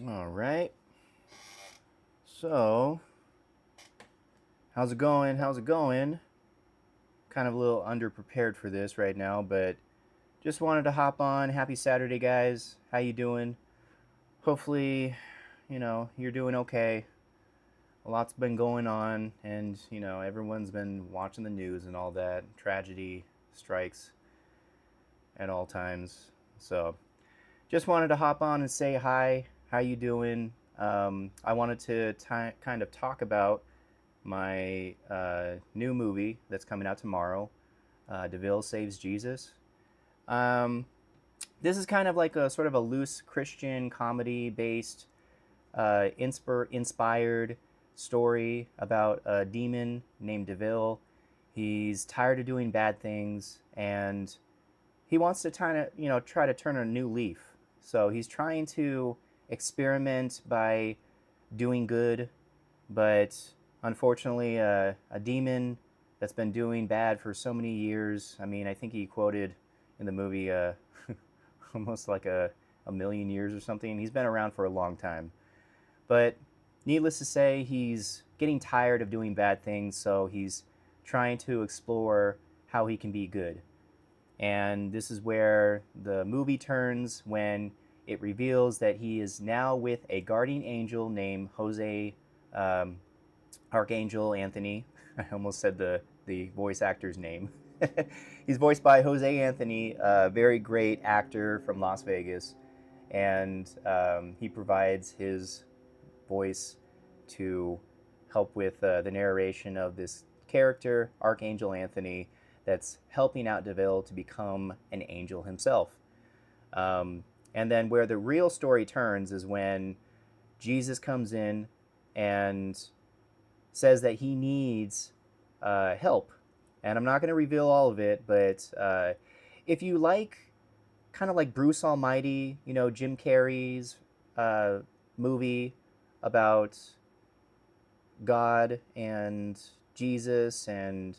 All right. So, how's it going? How's it going? Kind of a little underprepared for this right now, but just wanted to hop on. Happy Saturday, guys. How you doing? Hopefully, you're doing okay. A lot's been going on, and everyone's been watching the news and all that. Tragedy strikes at all times. So, just wanted to hop on and say hi. How you doing? I wanted to kind of talk about my new movie that's coming out tomorrow, Deville Saves Jesus. Um, this is kind of like a sort of a loose Christian comedy based, inspired story about a demon named Deville. He's tired of doing bad things and he wants to try to turn a new leaf. So he's trying to experiment by doing good, but unfortunately, a demon that's been doing bad for so many years. I mean, I think he quoted in the movie almost like a million years or something. He's been around for a long time. But needless to say, he's getting tired of doing bad things, so he's trying to explore how he can be good. And this is where the movie turns when it reveals that he is now with a guardian angel named Jose um, Archangel Anthony. I almost said the voice actor's name. He's voiced by Jose Anthony, a very great actor from Las Vegas, and he provides his voice to help with the narration of this character, Archangel Anthony, that's helping out DeVille to become an angel himself. And then where the real story turns is when Jesus comes in and says that he needs help. And I'm not going to reveal all of it, but if you like kind of like Bruce Almighty, Jim Carrey's uh, movie about God and Jesus and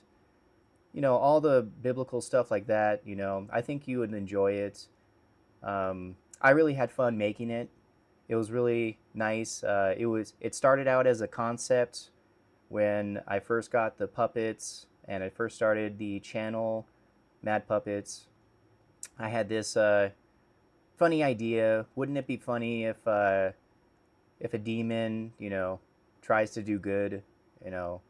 all the biblical stuff like that, I think you would enjoy it. I really had fun making it. It was really nice. It started out as a concept when I first got the puppets and I first started the channel Mad Puppets. I had this funny idea. Wouldn't it be funny if a demon, tries to do good, you know,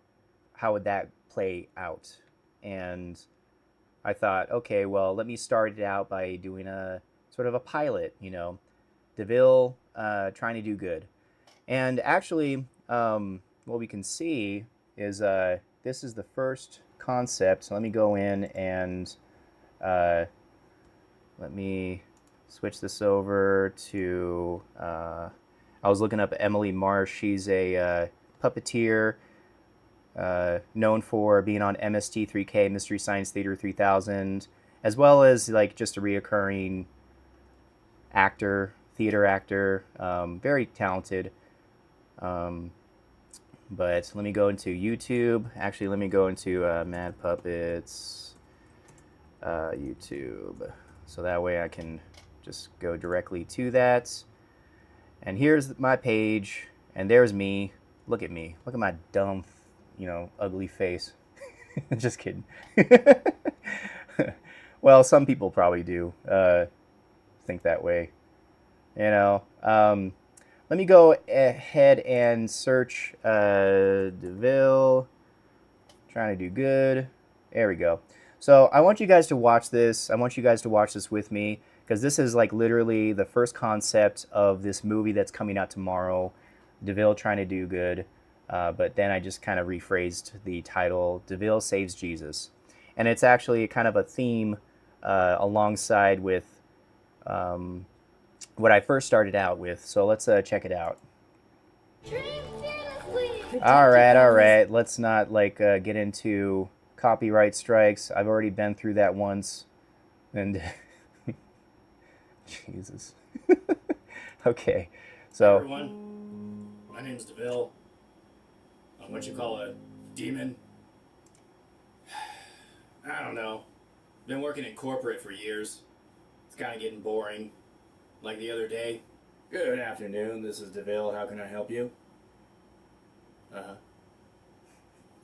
how would that play out? And I thought, okay, well, let me start it out by doing a sort of a pilot, DeVille trying to do good. And actually, what we can see is this is the first concept. So let me go in and uh, let me switch this over to. I was looking up Emily Marsh. She's a puppeteer known for being on MST3K, Mystery Science Theater 3000, as well as like just a reoccurring actor, theater actor, very talented. Um, but let me go into YouTube. Actually, let me go into Mad Puppets YouTube. So that way I can just go directly to that. And here's my page, and there's me. Look at me. Look at my dumb, ugly face. Just kidding. Well, some people probably do think that way. Let me go ahead and search DeVille. Trying to do good. There we go. So I want you guys to watch this. I want you guys to watch this with me because this is like literally the first concept of this movie that's coming out tomorrow. DeVille trying to do good. But then I just kind of rephrased the title, Deville Saves Jesus. And it's actually kind of a theme alongside with what I first started out with. So let's check it out. All right. Let's not get into copyright strikes. I've already been through that once. And Jesus. Okay. So Everyone, my name's DeVille. I'm what you call a demon. I don't know. Been working in corporate for years. It's kind of getting boring. Like the other day, Good afternoon, this is Deville. How can I help you? Uh-huh.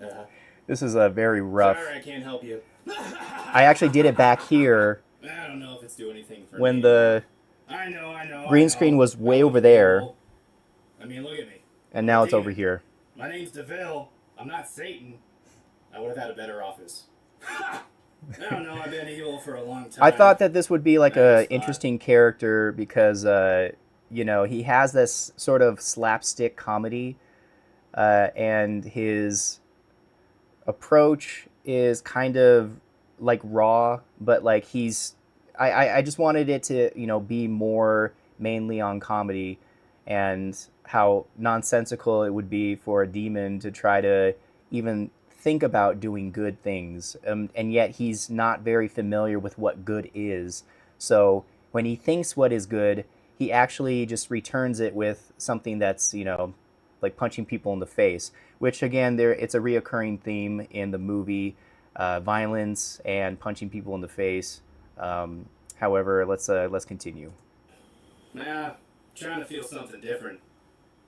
Uh-huh. This is a very rough. Sorry, I can't help you. I actually did it back here I don't know if it's doing anything for when me. the I know. green screen was way That over looks there, evil. I mean, look at me. and I'm now a it's over demon. here. My name's Deville. I'm not Satan. I would have had a better office. I don't know. I've been evil for a long time. I thought that this would be like I a just thought- interesting character because you know, he has this sort of slapstick comedy, and his approach is kind of like raw, but like I just wanted it to, you know, be more mainly on comedy and how nonsensical it would be for a demon to try to even think about doing good things. And yet he's not very familiar with what good is. So when he thinks what is good, he actually just returns it with something that's, you know, like punching people in the face, which again, it's a reoccurring theme in the movie, violence and punching people in the face. However, let's continue. Nah, trying to feel something different.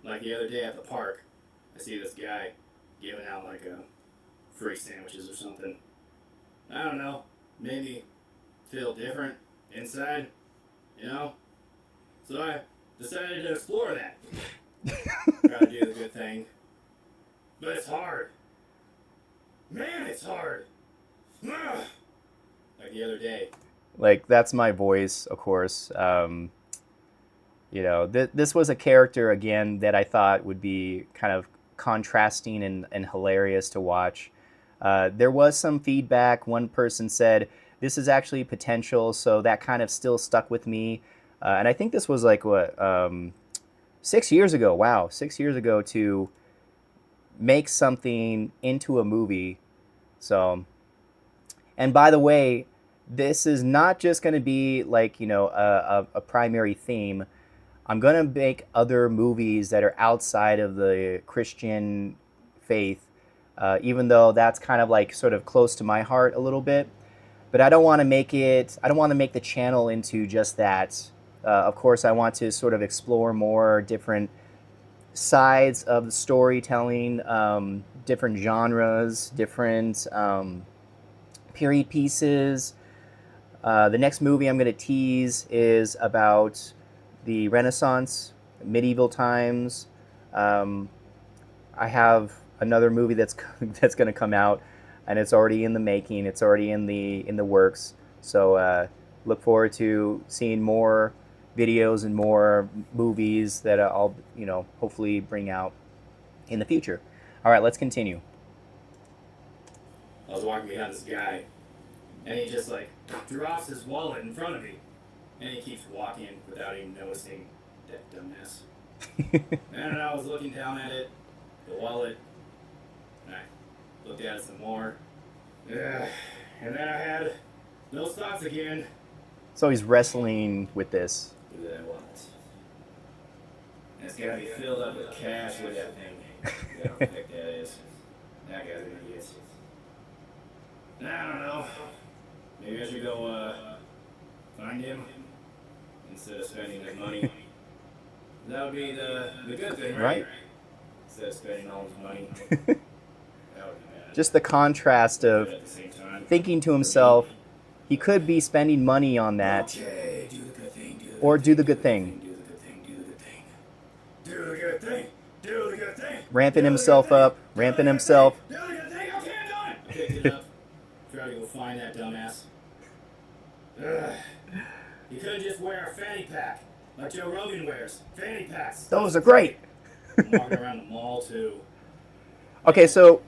Like the other day at the park, I see this guy giving out like free sandwiches or something. I don't know, maybe feel different inside, you know? So I decided to explore that. Try to do the good thing. But it's hard. Man, it's hard. Ugh. Like the other day. Like that's my voice, of course. You know, this was a character again that I thought would be kind of contrasting and hilarious to watch. There was some feedback. One person said this is actually potential, so that kind of still stuck with me. And I think this was like what 6 years ago. Wow, 6 years ago to make something into a movie. So, and by the way, this is not just going to be like, you know, a primary theme. I'm going to make other movies that are outside of the Christian faith, even though that's kind of like sort of close to my heart a little bit. But I don't want to make the channel into just that. Of course, I want to sort of explore more different sides of the storytelling, different genres, different period pieces. The next movie I'm going to tease is about the Renaissance, medieval times. I have another movie that's going to come out, and it's already in the making. It's already in the works. So look forward to seeing more videos and more movies that I'll, you know, hopefully bring out in the future. All right, let's continue. I was walking behind this guy, and he just like drops his wallet in front of me, and he keeps walking without even noticing. That dumbass. And I was looking down at it, the wallet, and I looked at it some more. Yeah, and then I had those thoughts again. So he's wrestling with this. Look at that wallet. And it's gotta be filled up with cash with that thing. I don't think that is. That guy's an idiot. I don't know. Maybe I should go find him instead of spending his money. That would be the good thing, right? Instead of spending all his money. That would be bad. Just the contrast of At the same time, thinking to himself, he could be spending money on that, okay, do the good thing, or do the good thing, do the good thing, do the good thing. Do the good thing, do the good thing. ramping himself up, ramping himself. Do the good thing, okay, I'm done. I picked it up. Try to go find that dumbass. Ugh. You could just wear a fanny pack, like Joe Rogan wears. Fanny packs. Those are great. I'm walking around the mall too. Okay, so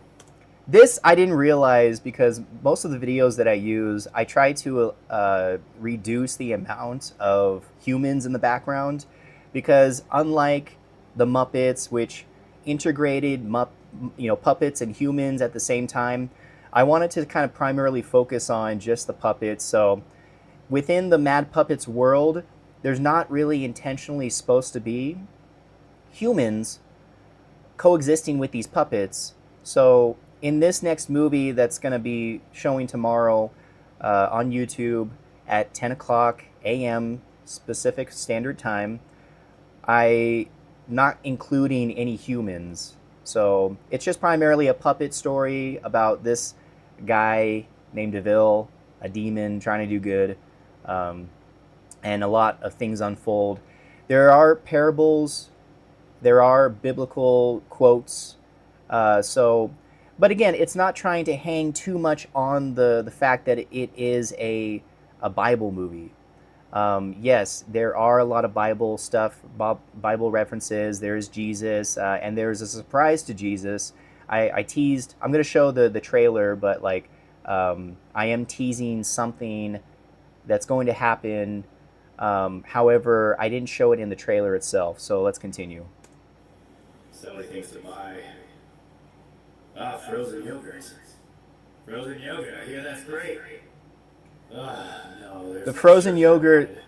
this I didn't realize because most of the videos that I use, I try to reduce the amount of humans in the background because unlike the Muppets, which integrated puppets and humans at the same time, I wanted to kind of primarily focus on just the puppets. So within the Mad Puppets world, there's not really intentionally supposed to be humans coexisting with these puppets. So in this next movie that's going to be showing tomorrow on YouTube at 10 o'clock a.m. Pacific Standard Time, I not including any humans. So it's just primarily a puppet story about this guy named Deville, a demon trying to do good, um, and a lot of things unfold. There are parables, there are biblical quotes. So, but again, it's not trying to hang too much on the fact that it is a Bible movie. Yes, there are a lot of Bible stuff, Bible references. There's Jesus, and there's a surprise to Jesus. I teased. I'm gonna show the trailer, but like, I am teasing something that's going to happen. However, I didn't show it in the trailer itself. So let's continue. So many things to buy. Ah, frozen yogurt. Frozen yogurt. I hear that's great. Ah, no, there's The no frozen sugar yogurt bread.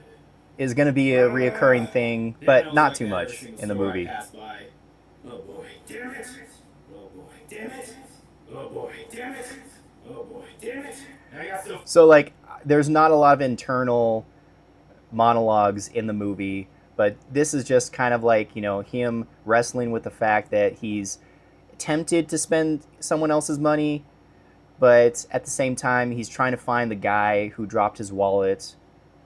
is going to be a reoccurring thing, It but smells not like too that every much single in the store I movie. pass by. Oh boy, damn it! Oh boy, damn it! Oh boy, damn it! Oh boy, damn it! I got so. So like, there's not a lot of internal monologues in the movie, but this is just kind of like, him wrestling with the fact that he's tempted to spend someone else's money, but at the same time he's trying to find the guy who dropped his wallet.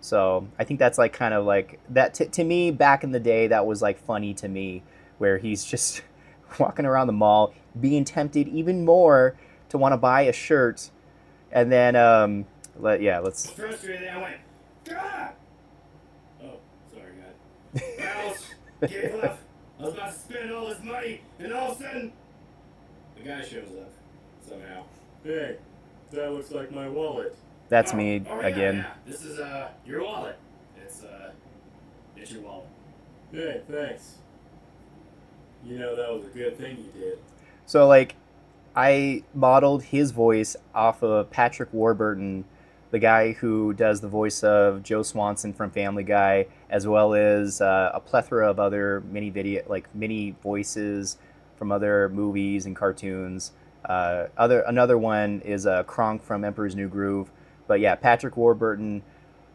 So I think that's like kind of like that to me back in the day. That was like funny to me, where he's just walking around the mall being tempted even more to want to buy a shirt, and then let's. Frustrated, I went, ah! Oh, sorry, God. I almost gave up. I was about to spend all this money, and all of a sudden, the guy shows up. Somehow. Hey, that looks like my wallet. That's me Yeah, again. yeah. This is your wallet. It's your wallet. Hey, thanks. You know that was a good thing you did. So like, I modeled his voice off of Patrick Warburton, the guy who does the voice of Joe Swanson from Family Guy, as well as a plethora of other mini voices from other movies and cartoons. Another one is Kronk from Emperor's New Groove. But yeah, Patrick Warburton.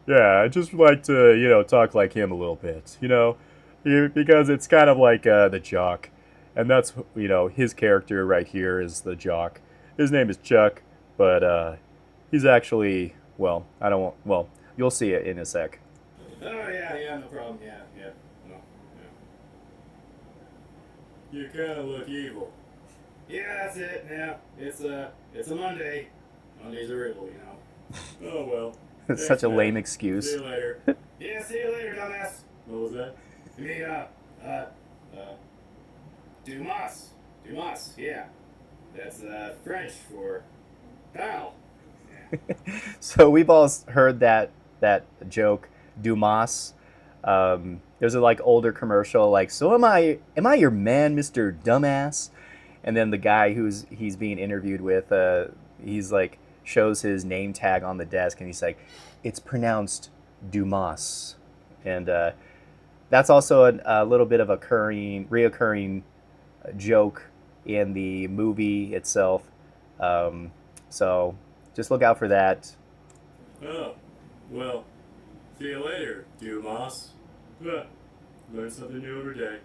Yeah, I just like to talk like him a little bit, because it's kind of like the jock, and that's his character right here is the jock. His name is Chuck, but he's actually I don't want you'll see it in a sec. Oh yeah, no problem. Yeah. No, yeah. You kind of look evil. Yeah, that's it. Yeah, it's a Monday. Mondays are evil, Oh well. It's such a lame excuse. See you later. Yeah, see you later, dumbass. What was that? I mean, Dumas. Dumas, yeah. That's French for pal. Yeah. So we've all heard that joke, Dumas. There's a like older commercial like, so am I your man, Mr. Dumbass? And then the guy he's being interviewed with, he's like shows his name tag on the desk, and he's like, it's pronounced Dumas, and that's also a little bit of a reoccurring joke in the movie itself. So just look out for that. Oh, well, see you later, Dumas. Learn something new every day.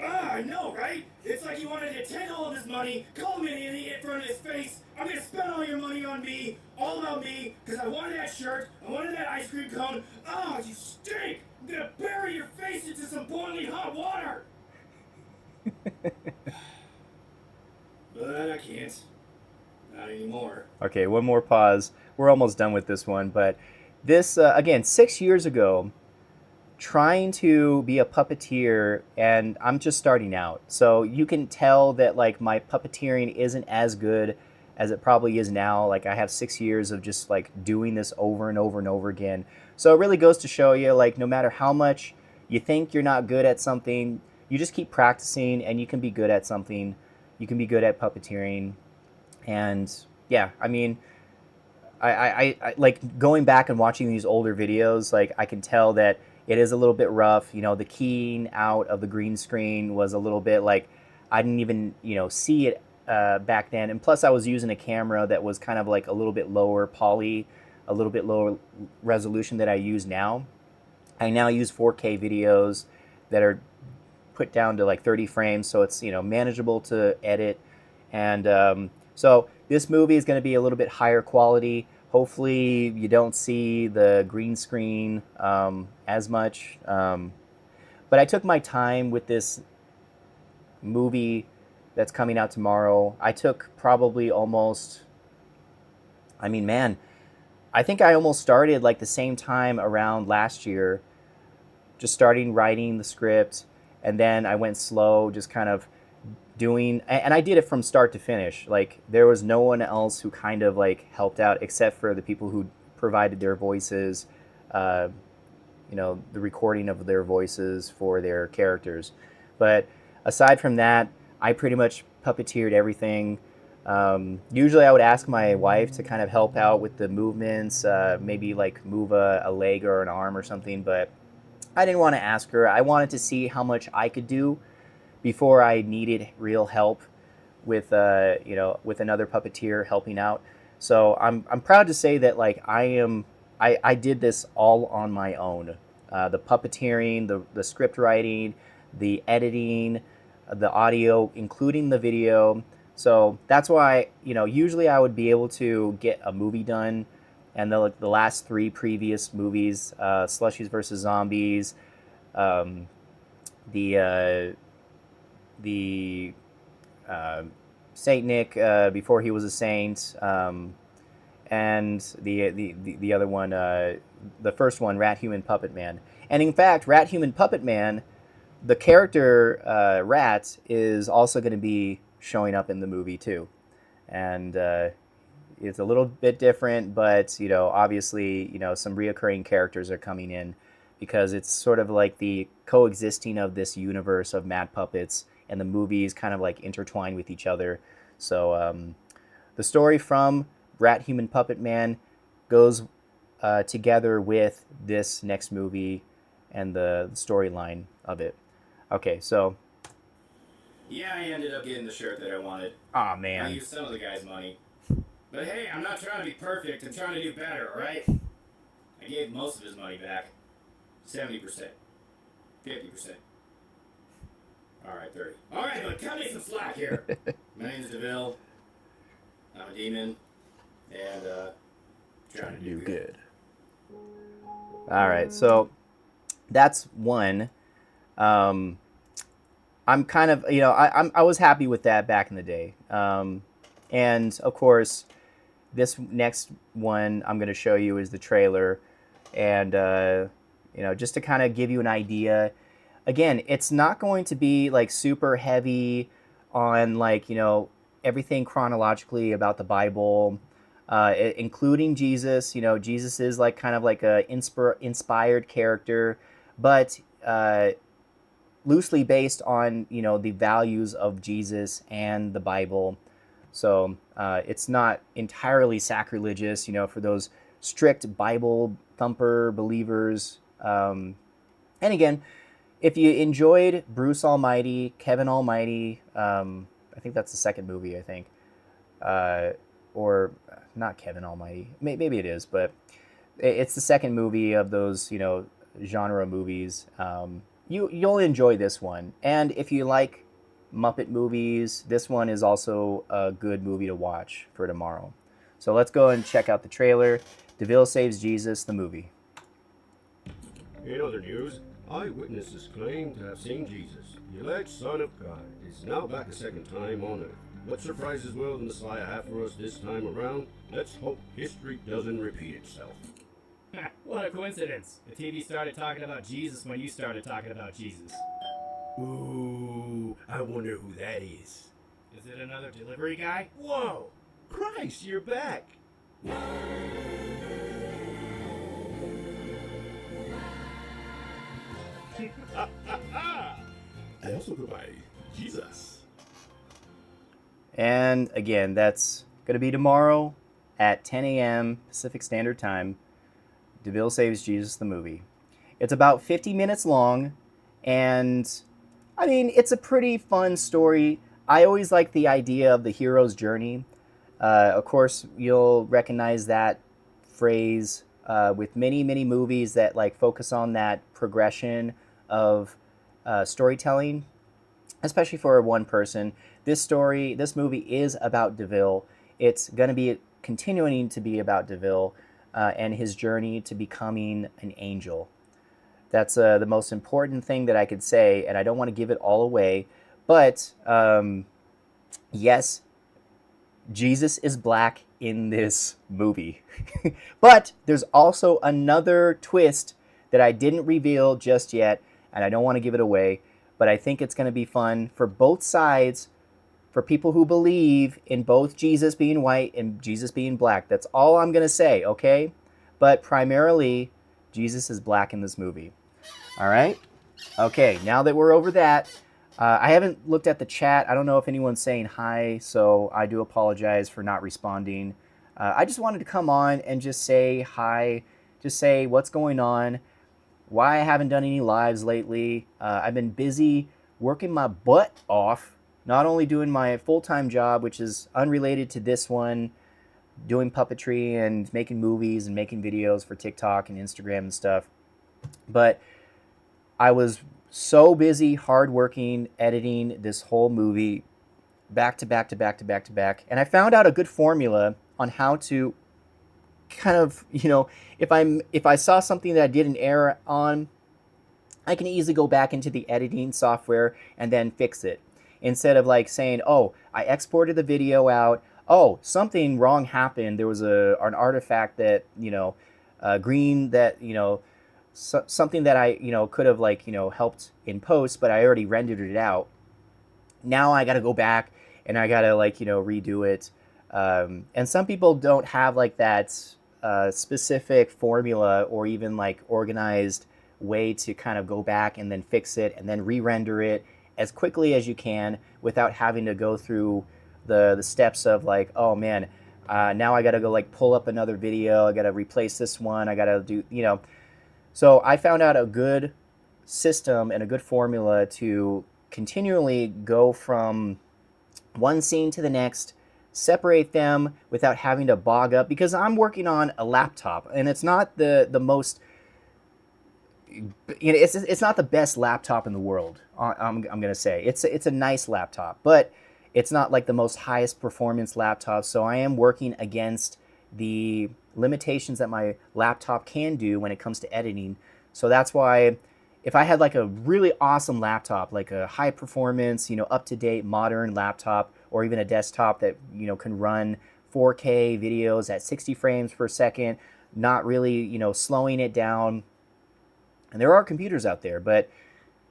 Ah, I know, right? It's like he wanted to take all of his money, call him an idiot in front of his face. I'm gonna spend all your money on me, all about me, because I wanted that shirt, I wanted that ice cream cone. Ah, you stink! I'm gonna bury your face into some boiling hot water! But I can't. Not anymore. Okay, one more pause. We're almost done with this one, but this again 6 years ago, trying to be a puppeteer, and I'm just starting out, so you can tell that like my puppeteering isn't as good as it probably is now. Like, I have 6 years of just like doing this over and over and over again. So it really goes to show you, like, no matter how much you think you're not good at something, you just keep practicing and you can be good at something. You can be good at puppeteering. And yeah, I mean, I like going back and watching these older videos, like I can tell that it is a little bit rough. The keying out of the green screen was a little bit like, I didn't even, see it back then. And plus I was using a camera that was kind of like a little bit lower poly, a little bit lower resolution that I use now. I now use 4K videos that are put down to like 30 frames, so it's manageable to edit. And so this movie is going to be a little bit higher quality. Hopefully, you don't see the green screen as much. But I took my time with this movie that's coming out tomorrow. I took probably almost, I mean, man, I think I almost started like the same time around last year, just starting writing the script, and then I went slow, just kind of doing, and I did it from start to finish. Like there was no one else who kind of like helped out except for the people who provided their voices, uh, the recording of their voices for their characters. But aside from that, I pretty much puppeteered everything. Usually I would ask my wife to kind of help out with the movements, maybe like move a leg or an arm or something, but I didn't want to ask her. I wanted to see how much I could do before I needed real help with with another puppeteer helping out. So I'm proud to say that like I did this all on my own. The puppeteering, the script writing, the editing, the audio, including the video. So that's why usually I would be able to get a movie done, and the last three previous movies, Slushies versus Zombies, the the Saint Nick before he was a saint, and the other one, the first one, Rat Human Puppet Man. And in fact, Rat Human Puppet Man, the character Rat is also going to be showing up in the movie too, and it's a little bit different, but obviously some reoccurring characters are coming in because it's sort of like the coexisting of this universe of Mad Puppets and the movies kind of like intertwined with each other. So the story from Rat Human Puppet Man goes together with this next movie and the storyline of it. Okay, so. Yeah, I ended up getting the shirt that I wanted. Aw, I man. used some of the guy's money. But hey, I'm not trying to be perfect. I'm trying to do better, alright? I gave most of his money back. 70%. 50%. Alright, 30. Alright, but cut me some slack here. My name's Deville. I'm a demon. And, trying to do good. All right, so that's one. I'm kind of, I was happy with that back in the day. And of course, this next one I'm going to show you is the trailer. And, just to kind of give you an idea, again, it's not going to be like super heavy on like, everything chronologically about the Bible, including Jesus. Jesus is like kind of like a inspired character, but loosely based on the values of Jesus and the Bible. So it's not entirely sacrilegious, for those strict Bible thumper believers. And again, if you enjoyed Bruce Almighty, Kevin Almighty, I think that's the second movie, I think, or not Kevin Almighty, maybe it is, but it's the second movie of those genre movies. You'll enjoy this one, and if you like Muppet movies, this one is also a good movie to watch for tomorrow. So let's go and check out the trailer. Deville Saves Jesus, the movie. In other news, eyewitnesses claim to have seen Jesus, the alleged Son of God, is now back a second time on Earth. What surprises will the Messiah have for us this time around? Let's hope history doesn't repeat itself. What a coincidence. The TV started talking about Jesus when you started talking about Jesus. Ooh, I wonder who that is. Is it another delivery guy? Whoa! Christ, you're back! I also go by Jesus. And again, that's going to be tomorrow at 10 a.m. Pacific Standard Time. Deville Saves Jesus, the movie. It's about 50 minutes long, and I mean, it's a pretty fun story. I always like the idea of the hero's journey. Of course, you'll recognize that phrase with many, many movies that like focus on that progression of storytelling, especially for one person. This movie is about Deville. It's going to be continuing to be about Deville and his journey to becoming an angel. That's the most important thing that I could say, and I don't want to give it all away. But yes, Jesus is black in this movie. But there's also another twist that I didn't reveal just yet, and I don't want to give it away. But I think it's going to be fun for both sides, for people who believe in both Jesus being white and Jesus being black. That's all I'm going to say, okay? But primarily, Jesus is black in this movie. All right? Okay, now that we're over that, I haven't looked at the chat. I don't know if anyone's saying hi, so I do apologize for not responding. I just wanted to come on and just say hi, just say what's going on, why I haven't done any lives lately. I've been busy working my butt off, not only doing my full-time job, which is unrelated to this one, doing puppetry and making movies and making videos for TikTok and Instagram and stuff, but I was so busy, hardworking, editing this whole movie back to back to back to back to back. And I found out a good formula on how to kind of, if I saw something that I did an error on, I can easily go back into the editing software and then fix it. Instead of like saying, oh, I exported the video out. Oh, something wrong happened. There was an artifact that, green that, something that I, could have helped in post, but I already rendered it out. Now I got to go back and I got to redo it. And some people don't have like that specific formula or even like organized way to kind of go back and then fix it and then re-render it as quickly as you can without having to go through the steps of like, oh man, now I got to go like pull up another video. I got to replace this one. I got to do, So I found out a good system and a good formula to continually go from one scene to the next, separate them without having to bog up, because I'm working on a laptop and it's not the most, it's not the best laptop in the world. I'm going to say it's a nice laptop, but it's not like the most highest performance laptop. So I am working against the limitations that my laptop can do when it comes to editing. So that's why if I had like a really awesome laptop, like a high performance, up-to-date modern laptop, or even a desktop that, can run 4K videos at 60 frames per second, not really, slowing it down. And there are computers out there, but,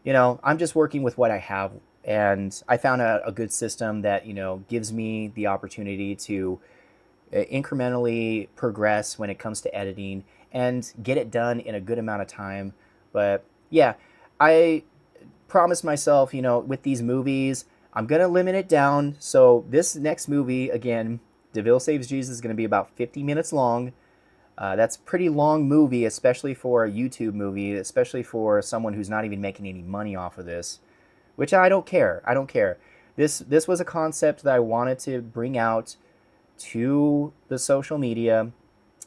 I'm just working with what I have. And I found a good system that, gives me the opportunity to incrementally progress when it comes to editing and get it done in a good amount of time. But yeah, I promised myself, with these movies, I'm going to limit it down. So this next movie, again, Deville Saves Jesus, is going to be about 50 minutes long. That's a pretty long movie, especially for a YouTube movie, especially for someone who's not even making any money off of this, which I don't care. I don't care. This was a concept that I wanted to bring out to the social media.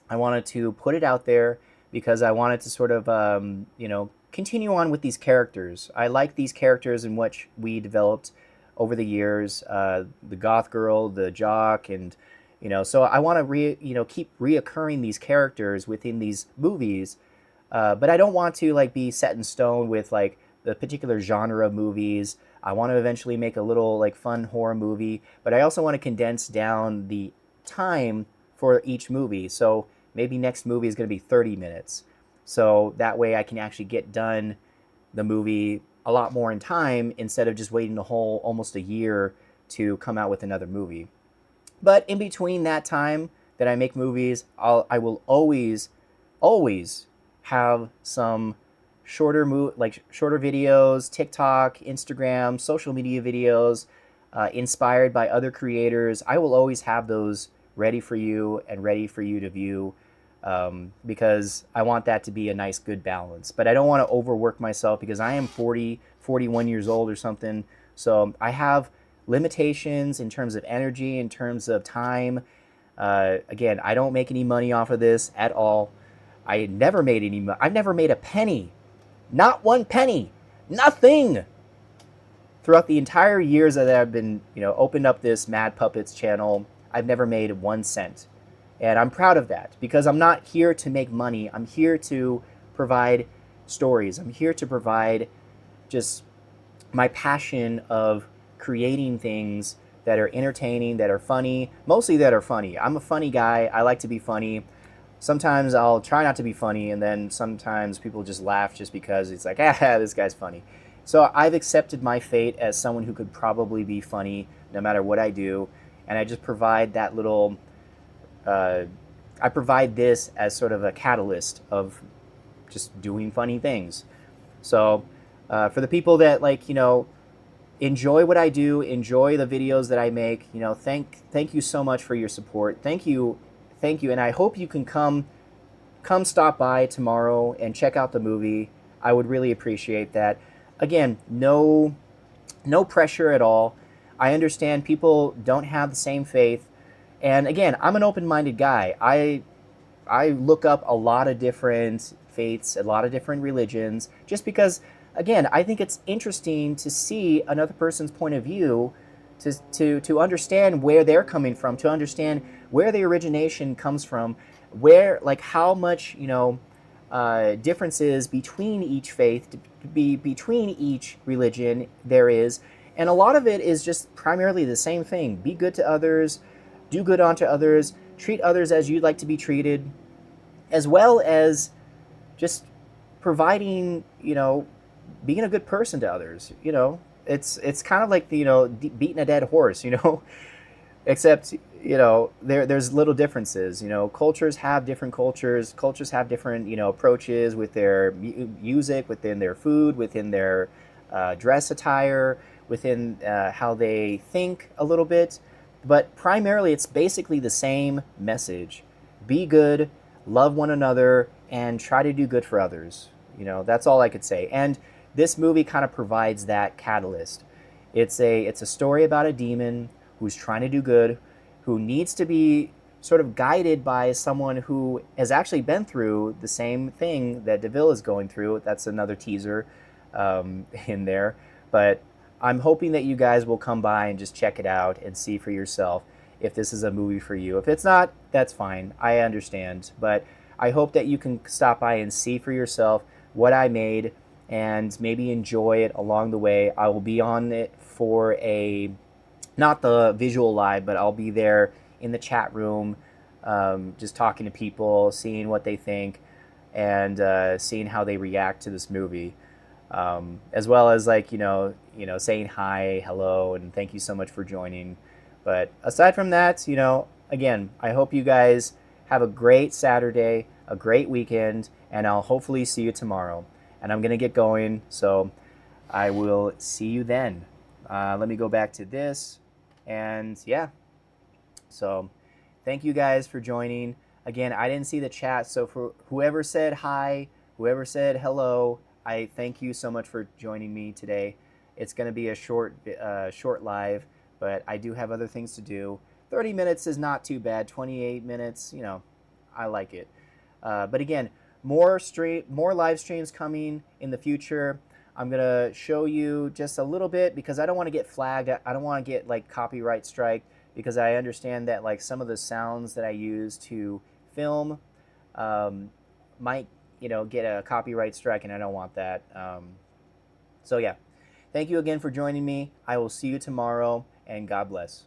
I wanted to put it out there because I wanted to sort of, continue on with these characters. I like these characters in which we developed over the years, the goth girl, the jock, and, so I want to keep reoccurring these characters within these movies, but I don't want to like be set in stone with like the particular genre of movies. I want to eventually make a little like fun horror movie, but I also want to condense down the time for each movie. So maybe next movie is going to be 30 minutes. So that way I can actually get done the movie a lot more in time instead of just waiting almost a year to come out with another movie. But in between that time that I make movies, I will always have some shorter videos, TikTok, Instagram, social media videos, inspired by other creators. I will always have those ready for you and ready for you to view, because I want that to be a nice, good balance. But I don't want to overwork myself because I am 41 years old or something. So I have limitations in terms of energy, in terms of time. Again, I don't make any money off of this at all. I've never made a penny. Not one penny. Nothing. Throughout the entire years that I've been, opened up this Mad Puppets channel, I've never made 1 cent. And I'm proud of that because I'm not here to make money. I'm here to provide stories. I'm here to provide just my passion of creating things that are entertaining, that are funny, mostly that are funny. I'm a funny guy. I like to be funny. Sometimes I'll try not to be funny, and then sometimes people just laugh just because it's like, ah, this guy's funny. So I've accepted my fate as someone who could probably be funny no matter what I do, and I just provide that little. I provide this as sort of a catalyst of just doing funny things. So for the people that enjoy what I do, enjoy the videos that I make, thank you so much for your support. Thank you, and I hope you can come stop by tomorrow and check out the movie. I would really appreciate that. Again, no pressure at all. I understand people don't have the same faith, and again, I'm an open-minded guy. I look up a lot of different faiths, a lot of different religions, just because, again, I think it's interesting to see another person's point of view, to understand where they're coming from, to understand where the origination comes from, where, like, how much, differences between each faith, between each religion there is. And a lot of it is just primarily the same thing. Be good to others, do good unto others, treat others as you'd like to be treated, as well as just providing, being a good person to others. It's kind of like beating a dead horse, except there's little differences. Cultures have different cultures. Cultures have different approaches with their music, within their food, within their dress attire, within how they think a little bit. But primarily, it's basically the same message: be good, love one another, and try to do good for others. That's all I could say. And this movie kind of provides that catalyst. It's a story about a demon who's trying to do good, who needs to be sort of guided by someone who has actually been through the same thing that Deville is going through. That's another teaser in there. But I'm hoping that you guys will come by and just check it out and see for yourself if this is a movie for you. If it's not, that's fine. I understand. But I hope that you can stop by and see for yourself what I made and maybe enjoy it along the way. I will be on it for not the visual live, but I'll be there in the chat room, just talking to people, seeing what they think, and seeing how they react to this movie, as well as saying hi, hello, and thank you so much for joining. But aside from that, again, I hope you guys have a great Saturday, a great weekend, and I'll hopefully see you tomorrow. And I'm gonna get going, so I will see you then. Let me go back to this. And yeah, so thank you guys for joining. Again, I didn't see the chat, so for whoever said hi, whoever said hello, I thank you so much for joining me today. It's going to be a short live, but I do have other things to do. 30 minutes is not too bad. 28 minutes, I like it. But again, more live streams coming in the future. I'm going to show you just a little bit because I don't want to get flagged. I don't want to get copyright strike because I understand that some of the sounds that I use to film might get a copyright strike, and I don't want that. So yeah, thank you again for joining me. I will see you tomorrow, and God bless.